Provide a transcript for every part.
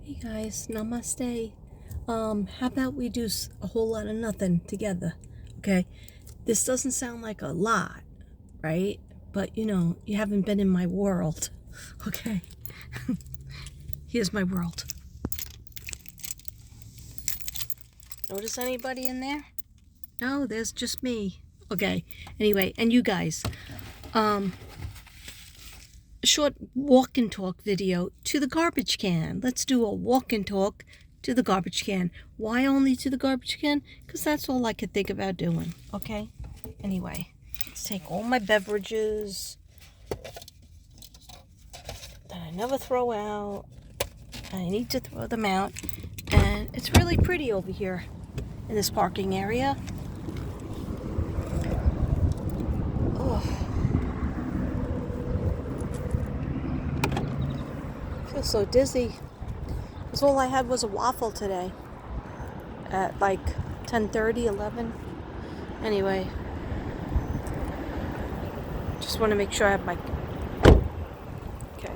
Hey guys, namaste. How about we do a whole lot of nothing together, okay? This doesn't sound like a lot, right? But you haven't been in my world, okay? Here's my world. Notice anybody in there? No, there's just me. Okay, anyway, and you guys. Short walk and talk video to the garbage can. Let's do a walk and talk to the garbage can. Why only to the garbage can? Because that's all I could think about doing. Okay? Anyway, let's take all my beverages that I never throw out. I need to throw them out. And it's really pretty over here in this parking area. Oh. I feel so dizzy. Because all I had was a waffle today at like 10:30, 11. Anyway, just want to make sure I have my... Okay,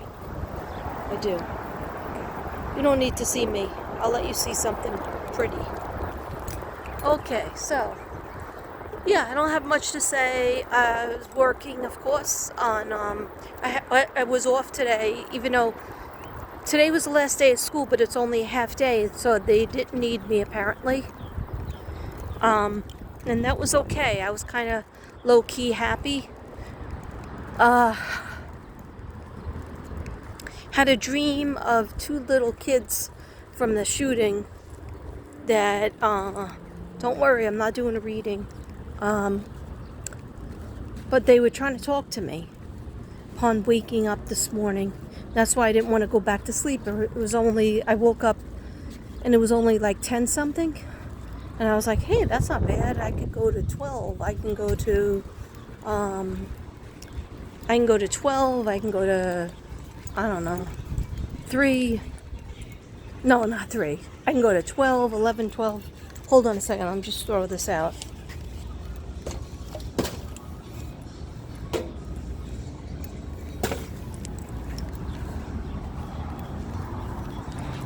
I do. You don't need to see me. I'll let you see something pretty. Okay, so, yeah, I don't have much to say. I was working, of course, on, I was off today, even though today was the last day of school, but it's only a half day, so they didn't need me apparently. And that was okay. I was kind of low-key happy. Had a dream of two little kids from the shooting that, don't worry, I'm not doing a reading. But they were trying to talk to me upon waking up this morning. That's why I didn't want to go back to sleep. It was only, I woke up and it was only like 10 something. And I was like, hey, that's not bad. I could go to 12. I can go to 12. I can go to, I don't know, 3. No, not 3. I can go to 12, 11, 12. Hold on a second. I'm just throw this out.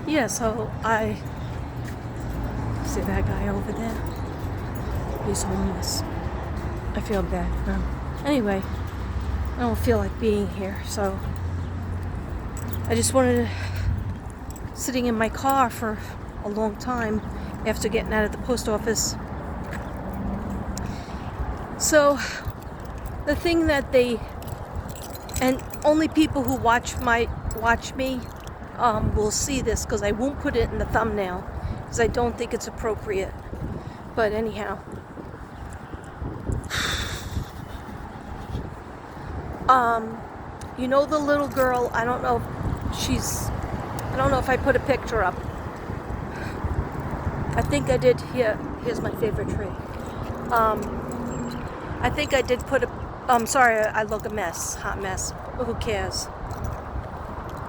Yeah, so I see that guy over there. He's homeless. I feel bad for him. Anyway, I don't feel like being here, so I just wanted to sitting in my car for a long time after getting out of the post office. So the thing that and only people who watch me will see this, because I won't put it in the thumbnail because I don't think it's appropriate. But anyhow, you know the little girl, I don't know if I put a picture up. I think I did. Here's my favorite tree. I think I did put I'm sorry, I look a mess, hot mess. But who cares?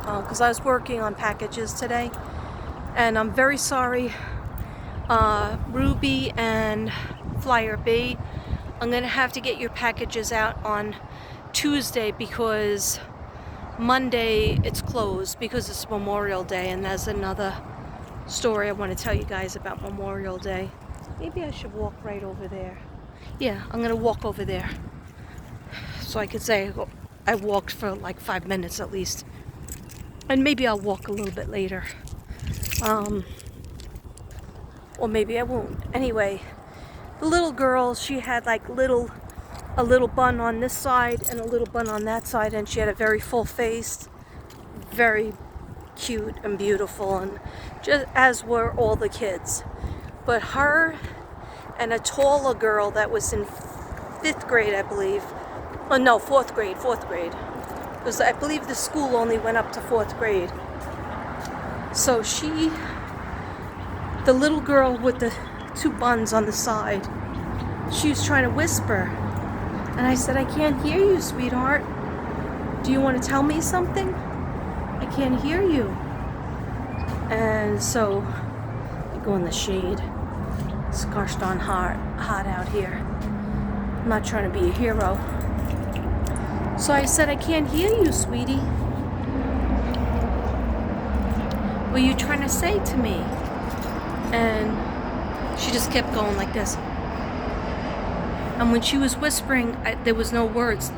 Because I was working on packages today, and I'm very sorry. Ruby and Flyer B, I'm gonna have to get your packages out on Tuesday because Monday it's closed because it's Memorial Day, and that's another story I want to tell you guys about Memorial Day. Maybe I should walk right over there. Yeah, I'm gonna walk over there so I could say I walked for like 5 minutes at least, and maybe I'll walk a little bit later, or maybe I won't. Anyway, the little girl, she had like a little bun on this side and a little bun on that side, and she had a very full face, very cute and beautiful, and just as were all the kids. But her and a taller girl that was in 5th grade, I believe. Oh no, 4th grade. Because I believe the school only went up to 4th grade. So the little girl with the 2 buns on the side, she was trying to whisper. And I said, I can't hear you, sweetheart. Do you want to tell me something? I can't hear you. And so I go in the shade. It's gosh darn hot out here. I'm not trying to be a hero. So I said, I can't hear you, sweetie. were you trying to say to me? And she just kept going like this. And when she was whispering, there was no words.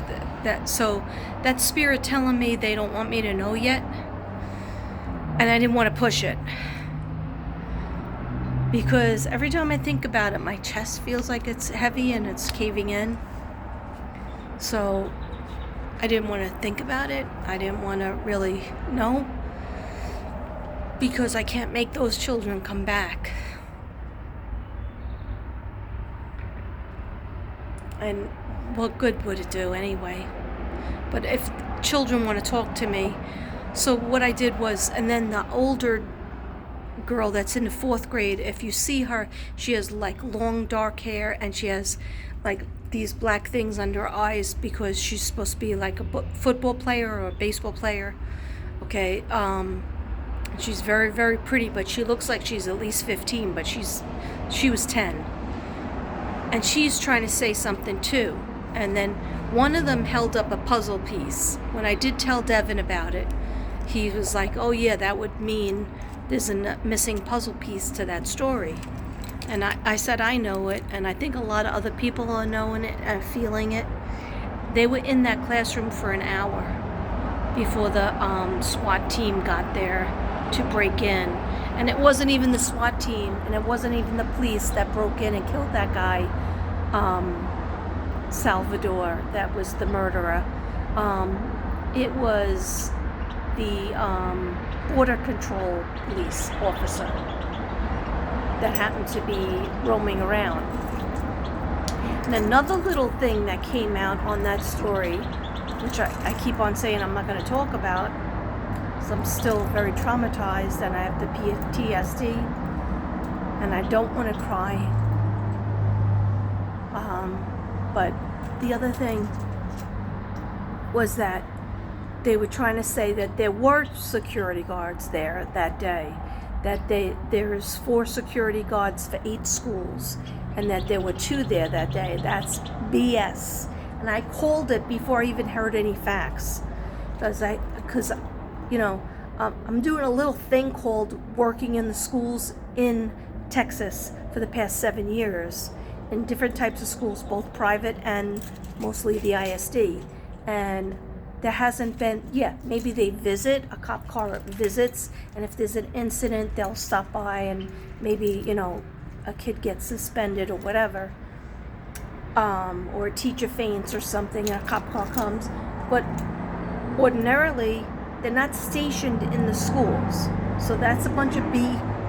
So that spirit telling me they don't want me to know yet. And I didn't want to push it. Because every time I think about it, my chest feels like it's heavy and it's caving in. So I didn't want to think about it. I didn't want to really know. Because I can't make those children come back. And what good would it do anyway? But if children want to talk to me, so what I did was, and then the older girl that's in the 4th grade, if you see her, she has like long dark hair and she has like these black things under her eyes because she's supposed to be like a football player or a baseball player. Okay, she's very, very pretty, but she looks like she's at least 15, but she was 10. And she's trying to say something too. And then one of them held up a puzzle piece. When I did tell Devin about it, he was like, oh yeah, that would mean there's a missing puzzle piece to that story. And I said, I know it, and I think a lot of other people are knowing it and feeling it. They were in that classroom for an hour before the SWAT team got there to break in. And it wasn't even the SWAT team, and it wasn't even the police that broke in and killed that guy, Salvador, that was the murderer. It was the border control police officer that happened to be roaming around. And another little thing that came out on that story, which I keep on saying I'm not going to talk about, because I'm still very traumatized and I have the PTSD and I don't want to cry. But the other thing was that they were trying to say that there were security guards there that day, that there's 4 security guards for 8 schools, and that there were 2 there that day. That's BS. And I called it before I even heard any facts, because I'm doing a little thing called working in the schools in Texas for the past 7 years, in different types of schools, both private and mostly the ISD. And there hasn't been, maybe they visit, a cop car visits, and if there's an incident, they'll stop by and maybe, a kid gets suspended or whatever, or a teacher faints or something, and a cop car comes. But ordinarily, they're not stationed in the schools. So that's a bunch of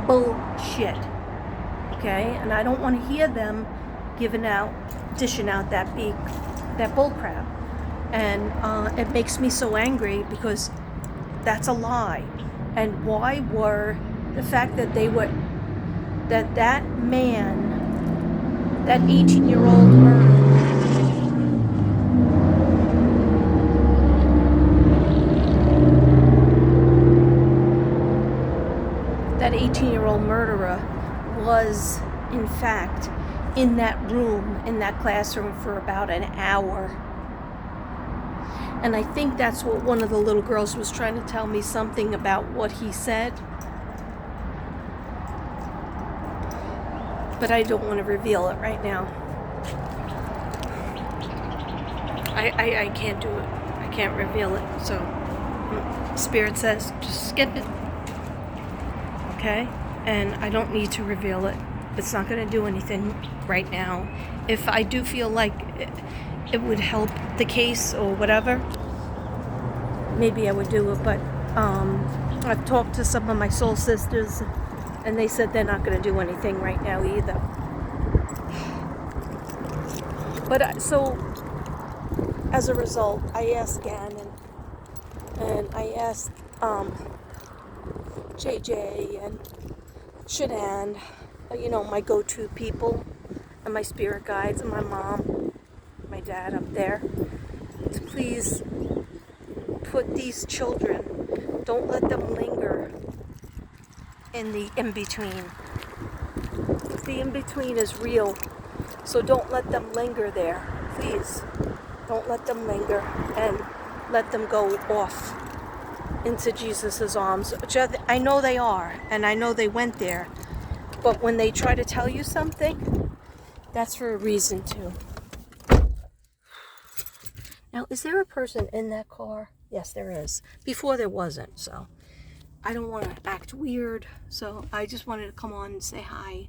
bullshit. Okay? And I don't want to hear them dishing out that bullcrap. And it makes me so angry because that's a lie. And why were the fact that that man, that 18-year-old murderer, was in fact in that room, in that classroom for about an hour. And I think that's what one of the little girls was trying to tell me, something about what he said. But I don't want to reveal it right now. I can't do it. I can't reveal it. So Spirit says, just skip it. Okay? And I don't need to reveal it. It's not going to do anything right now. If I do feel like it would help the case or whatever, maybe I would do it. But I've talked to some of my soul sisters, and they said they're not going to do anything right now either. But so as a result, I asked Gannon, and I asked JJ and Shanann, my go-to people, and my spirit guides, and my mom, my dad up there, to please put these children, don't let them linger in the in-between. The in-between is real, so don't let them linger there. Please, don't let them linger and let them go off. into Jesus's arms, which I know they are, and I know they went there. But when they try to tell you something, that's for a reason too. Now, is there a person in that car? Yes, there is. Before there wasn't, so I don't want to act weird. So I just wanted to come on and say hi.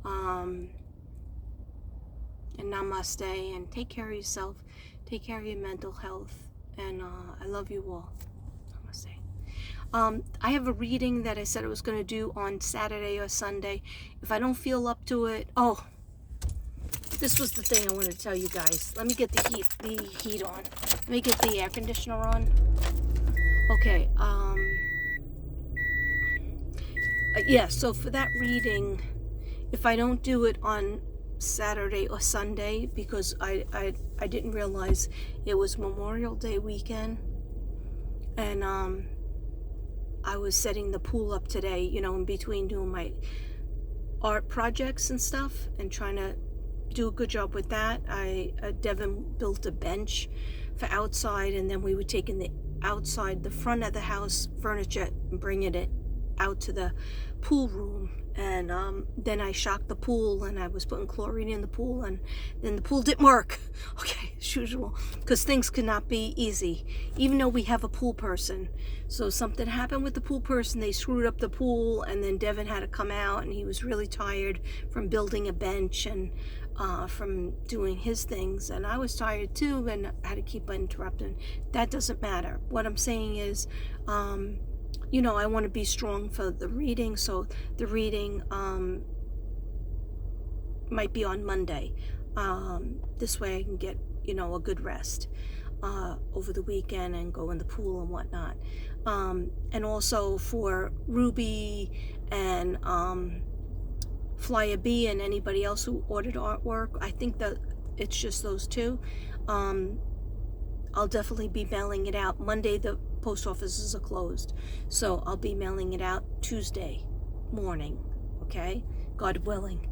And namaste, and take care of yourself. Take care of your mental health. And I love you all. Namaste. I have a reading that I said I was going to do on Saturday or Sunday. If I don't feel up to it, this was the thing I wanted to tell you guys. Let me get the heat on. Let me get the air conditioner on. Okay. Yeah. So for that reading, if I don't do it on Saturday or Sunday, because I didn't realize it was Memorial Day weekend, and I was setting the pool up today, in between doing my art projects and stuff and trying to do a good job with that. Devin built a bench for outside, and then we were taking the front of the house furniture and bringing it out to the pool room. And then I shocked the pool, and I was putting chlorine in the pool, and then the pool didn't work. Okay, as usual, because things cannot be easy, even though we have a pool person. So something happened with the pool person. They screwed up the pool, and then Devin had to come out, and he was really tired from building a bench and from doing his things. And I was tired too, and I had to keep interrupting. That doesn't matter. What I'm saying is, I want to be strong for the reading, so the reading might be on Monday. This way I can get, a good rest over the weekend and go in the pool and whatnot. And also for Ruby and Flyer B and anybody else who ordered artwork, I think that it's just those two. I'll definitely be mailing it out. Monday the post offices are closed, so I'll be mailing it out Tuesday morning, okay, God willing.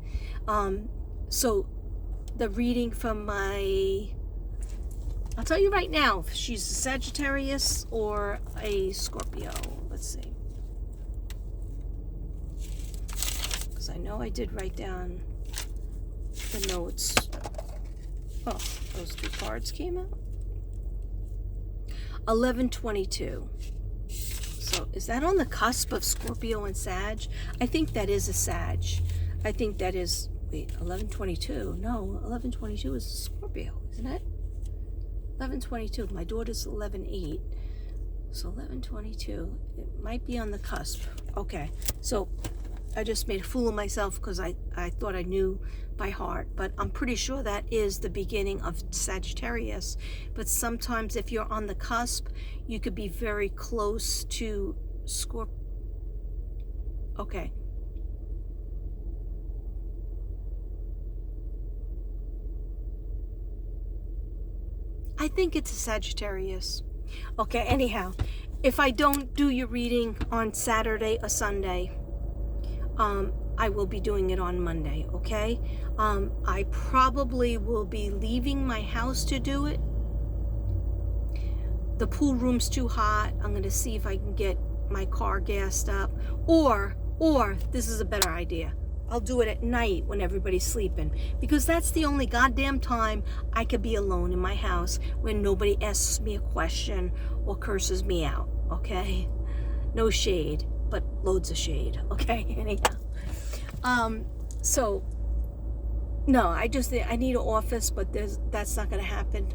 So the reading from I'll tell you right now if she's a Sagittarius or a Scorpio. Let's see, because I know I did write down the notes. Oh, those two cards came out. 11/22. So is that on the cusp of Scorpio and Sag? I think that is a Sag. I think that is, 11/22. No, 11/22 is a Scorpio, isn't it? 11/22. My daughter's 11/8. So 11/22. It might be on the cusp. Okay. So I just made a fool of myself because I thought I knew by heart, but I'm pretty sure that is the beginning of Sagittarius. But sometimes if you're on the cusp, you could be very close to Scorpio. Okay. I think it's a Sagittarius. Okay, anyhow, if I don't do your reading on Saturday or Sunday, I will be doing it on Monday, okay? I probably will be leaving my house to do it. The pool room's too hot. I'm going to see if I can get my car gassed up. Or, this is a better idea. I'll do it at night when everybody's sleeping. Because that's the only goddamn time I could be alone in my house when nobody asks me a question or curses me out, okay? No shade, but loads of shade, okay? Anyhow. So, no, I need an office, but that's not going to happen.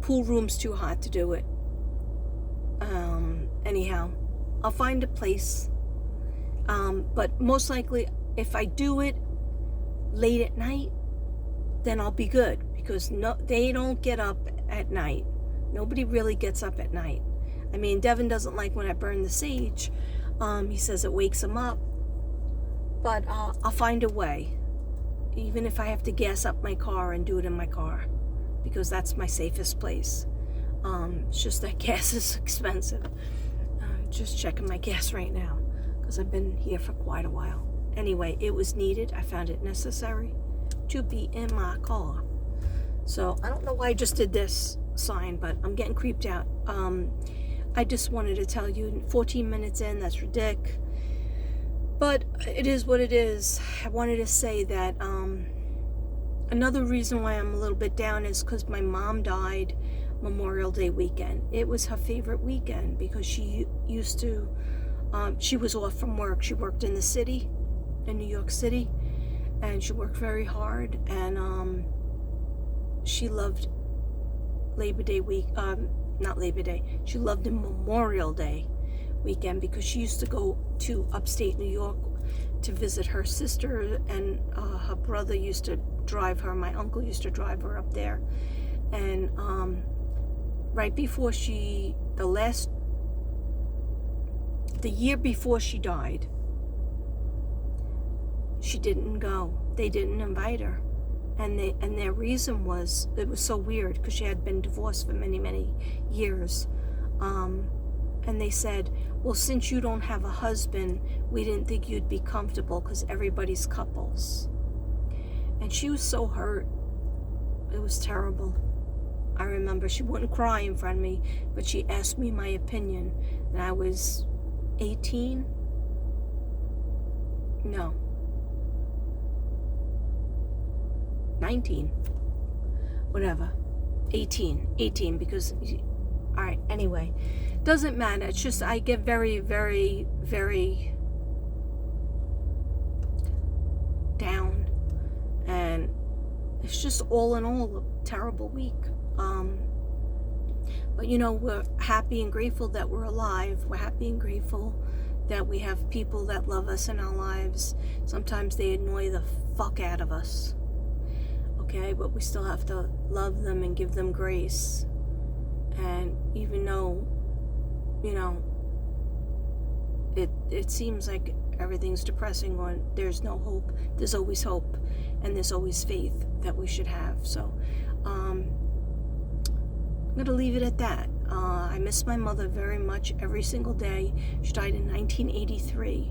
Pool room's too hot to do it. Anyhow, I'll find a place. But most likely, if I do it late at night, then I'll be good, because they don't get up at night. Nobody really gets up at night. I mean, Devin doesn't like when I burn the sage. He says it wakes him up. But I'll find a way, even if I have to gas up my car and do it in my car, because that's my safest place. It's just that gas is expensive. I'm just checking my gas right now, because I've been here for quite a while. Anyway, it was needed. I found it necessary to be in my car. So I don't know why I just did this sign, but I'm getting creeped out. I just wanted to tell you, 14 minutes in, that's ridiculous. But it is what it is. I wanted to say that another reason why I'm a little bit down is because my mom died Memorial Day weekend. It was her favorite weekend because she used to, she was off from work. She worked in the city, in New York City, and she worked very hard, and she loved Labor Day week, not Labor Day, she loved the Memorial Day weekend because she used to go to upstate New York to visit her sister, and her brother used to drive her, my uncle used to drive her up there, and right before the year before she died, she didn't go. They didn't invite her, and their reason was, it was so weird because she had been divorced for many years, and they said, well, since you don't have a husband, we didn't think you'd be comfortable because everybody's couples. And she was so hurt. It was terrible. I remember she wouldn't cry in front of me, but she asked me my opinion, and I was 18. No. 19. Whatever. 18 because, all right, anyway, doesn't matter. It's just I get very down, and it's just all in all a terrible week. But you know, we're happy and grateful that we're alive. We're happy and grateful that we have people that love us in our lives. Sometimes they annoy the fuck out of us, okay, but we still have to love them and give them grace. And even though, you know, it seems like everything's depressing or there's no hope, there's always hope, and there's always faith that we should have. So I'm gonna leave it at that. I miss my mother very much every single day. She died in 1983.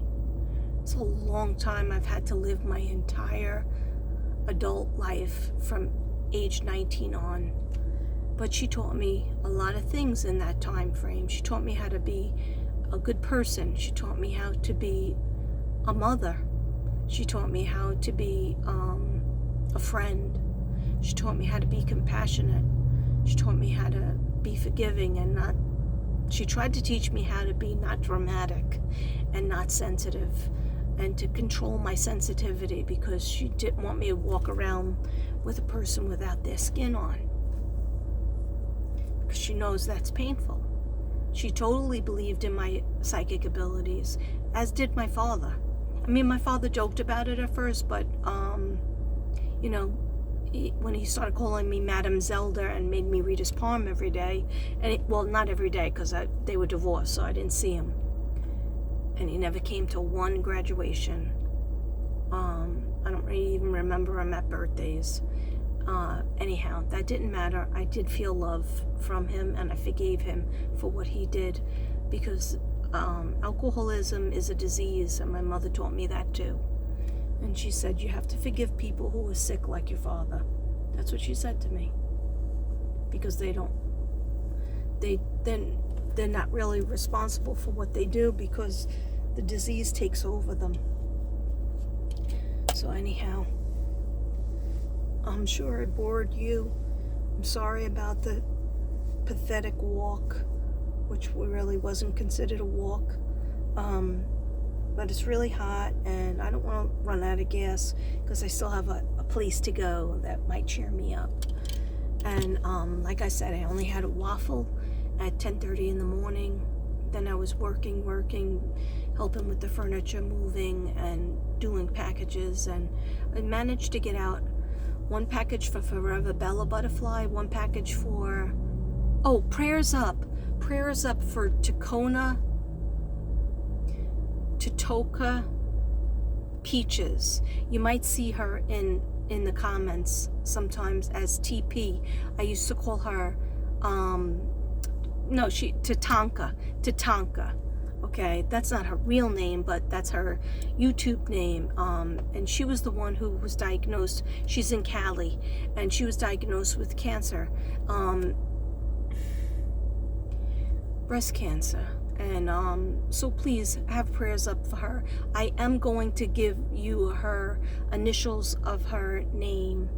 It's a long time. I've had to live my entire adult life from age 19 on. But she taught me a lot of things in that time frame. She taught me how to be a good person. She taught me how to be a mother. She taught me how to be a friend. She taught me how to be compassionate. She taught me how to be forgiving and not, she tried to teach me how to be not dramatic and not sensitive, and to control my sensitivity, because she didn't want me to walk around with a person without their skin on, because she knows that's painful. She totally believed in my psychic abilities, as did my father. I mean, my father joked about it at first, but you know, when he started calling me Madam Zelda and made me read his palm every day, and well, not every day, because they were divorced, so I didn't see him, and he never came to one graduation. I don't really even remember him at birthdays. Anyhow, that didn't matter. I did feel love from him, and I forgave him for what he did, because alcoholism is a disease, and my mother taught me that too. And she said, you have to forgive people who are sick like your father. That's what she said to me. Because they're not really responsible for what they do, because the disease takes over them. So anyhow, I'm sure I bored you. I'm sorry about the pathetic walk, which really wasn't considered a walk. But it's really hot, and I don't want to run out of gas, because I still have a place to go that might cheer me up. And like I said, I only had a waffle at 10:30 in the morning. Then I was working, helping with the furniture moving and doing packages, and I managed to get out one package for Forever Bella Butterfly, one package for, oh, prayers up for Toka Peaches. You might see her in the comments sometimes as TP. I used to call her Tatanka. Okay, that's not her real name, but that's her YouTube name. And she was the one who was diagnosed. She's in Cali, and she was diagnosed with cancer. breast cancer. And so please have prayers up for her. I am going to give you her initials of her name,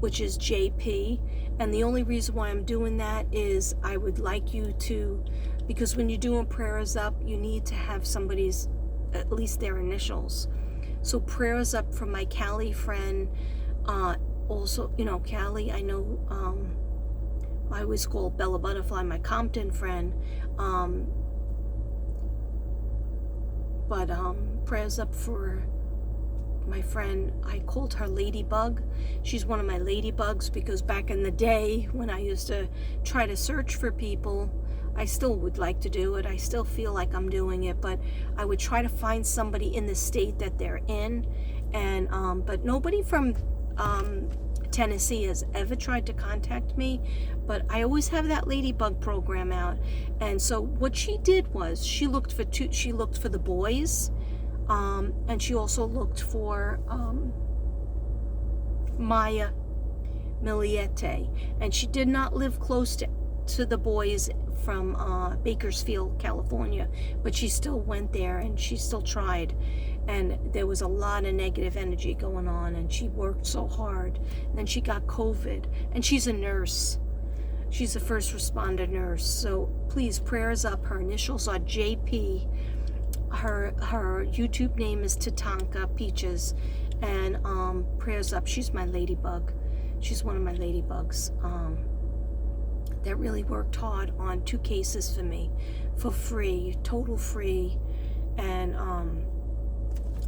which is JP. And the only reason why I'm doing that is I would like you to, because when you're doing prayers up, you need to have somebody's, at least their initials. So prayers up for my Cali friend. Also, you know, Cali, I know, I always call Bella Butterfly my Compton friend. But prayers up for my friend. I called her Ladybug. She's one of my ladybugs, because back in the day when I used to try to search for people, I still would like to do it. I still feel like I'm doing it, but I would try to find somebody in the state that they're in. And but nobody from Tennessee has ever tried to contact me, but I always have that ladybug program out. And so what she did was she looked for the boys, and she also looked for Maya Miliete, and she did not live close to the boys from Bakersfield, California, but she still went there and she still tried. And there was a lot of negative energy going on, and she worked so hard. And then she got COVID, and she's a nurse. She's a first responder nurse. So please, prayers up. Her initials are JP. Her YouTube name is Tatanka Peaches. And prayers up. She's my ladybug. She's one of my ladybugs. That really worked hard on 2 cases for me, for free, total free. And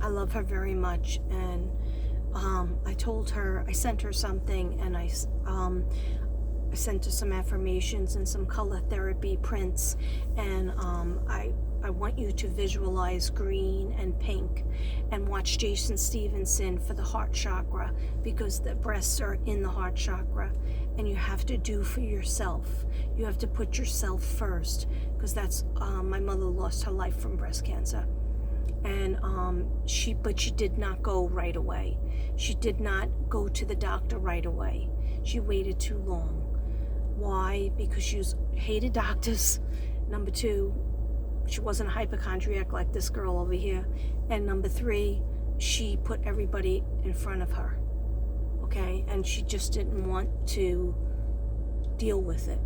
I love her very much. And I told her, I sent her something, and I sent her some affirmations and some color therapy prints. And I want you to visualize green and pink and watch Jason Stevenson for the heart chakra, because the breasts are in the heart chakra, and you have to do for yourself. You have to put yourself first, because that's my mother lost her life from breast cancer. And but she did not go right away. She did not go to the doctor right away. She waited too long. Why? Because she hated doctors. Number 2, she wasn't a hypochondriac like this girl over here. And number 3, she put everybody in front of her. Okay? And she just didn't want to deal with it,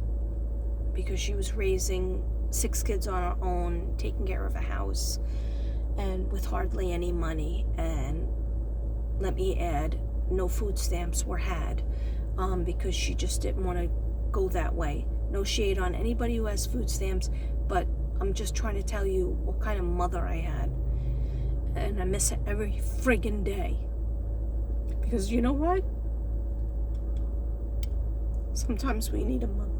because she was raising 6 kids on her own, taking care of a house, and with hardly any money. And let me add, no food stamps were had, because she just didn't want to go that way. No shade on anybody who has food stamps, but I'm just trying to tell you what kind of mother I had. And I miss her every friggin' day. Because you know what? Sometimes we need a mother.